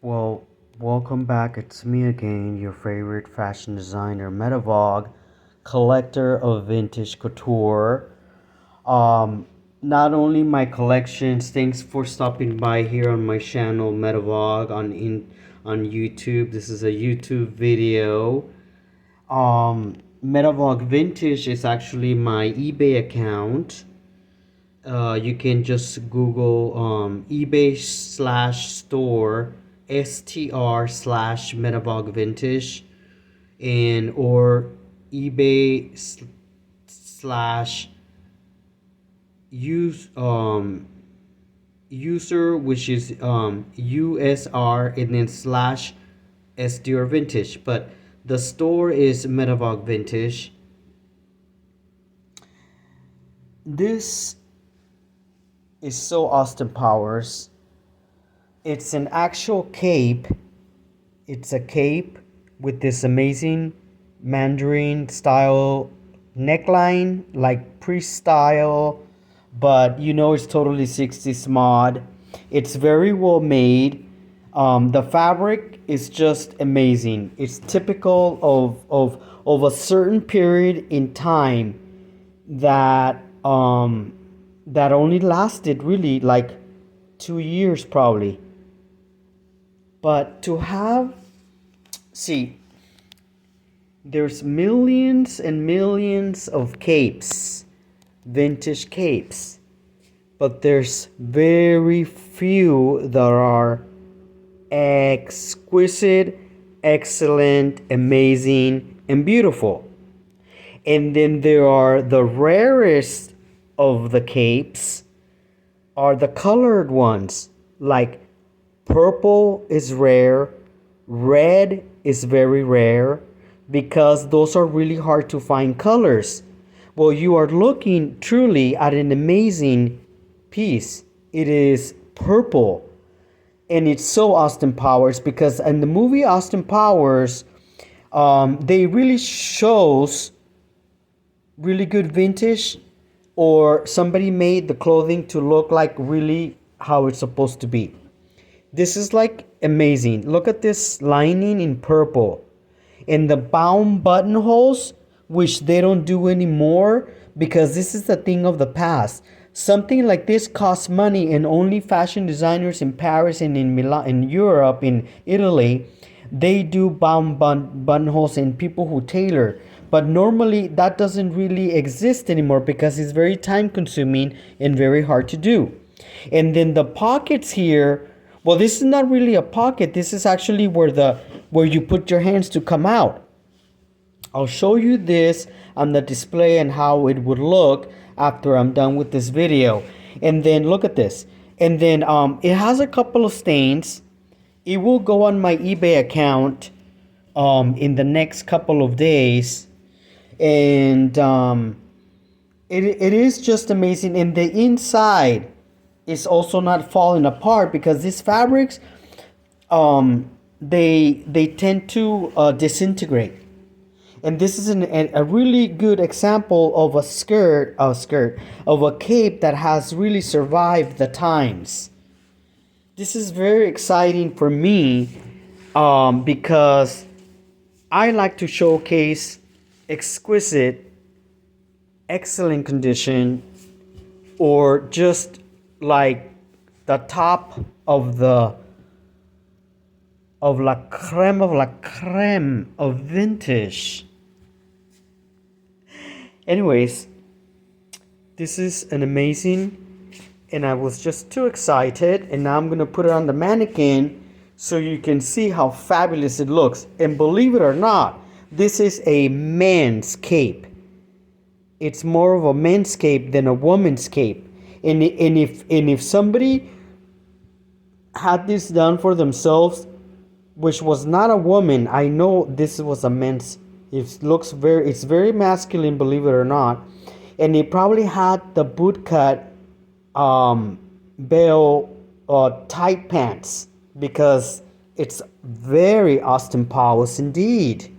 Well, welcome back. It's me again, your favorite fashion designer, Metavog, collector of vintage couture. Um, Not only my collections. Thanks for stopping by here on my channel, Metavog, on YouTube. This is a YouTube video. Metavog Vintage is actually my eBay account. You can just Google eBay/store str/Metabog Vintage and or eBay slash use user, which is USR, and then slash SDR Vintage. But the store is Metabog Vintage. This is so Austin Powers. It's an actual cape. It's a cape with this amazing Mandarin style neckline, like priest style, but it's totally 60s mod. It's very well made. The fabric is just amazing. It's typical of a certain period in time that that only lasted really like 2 years probably. But to have, see, there's millions and millions of capes, vintage capes, but there's very few that are exquisite, excellent, amazing, and beautiful. And then there are the rarest of the capes are the colored ones. Like purple is rare, red is very rare because those are really hard to find colors. Well, you are looking truly at an amazing piece. It is purple, and it's so Austin Powers because in the movie Austin Powers, they really shows really good vintage, or somebody made the clothing to look like really how it's supposed to be. This is like amazing. Look at this lining in purple. And the bound buttonholes, which they don't do anymore because this is the thing of the past. Something like this costs money, and only fashion designers in Paris and in Milan, in Europe, in Italy, they do bound buttonholes, and people who tailor. But normally that doesn't really exist anymore because it's very time consuming and very hard to do. And then the pockets here, well, this is not really a pocket. This is actually where you put your hands to come out. I'll show you this on the display and how it would look after I'm done with this video. And then look at this. And then it has a couple of stains. It will go on my eBay account in the next couple of days. And it is just amazing. And the inside is also not falling apart because these fabrics, they tend to disintegrate. And this is a really good example of a of a cape that has really survived the times. This is very exciting for me because I like to showcase exquisite, excellent condition, or just like the top of la creme of vintage. Anyways, this is an amazing, and I was just too excited, and now I'm gonna put it on the mannequin so you can see how fabulous it looks. And believe it or not, this is a man's cape. It's more of a men's cape than a woman's cape. And if somebody had this done for themselves, which was not a woman, I know this was a men's. It's very masculine, believe it or not. And it probably had the bootcut bell tight pants because it's very Austin Powers indeed.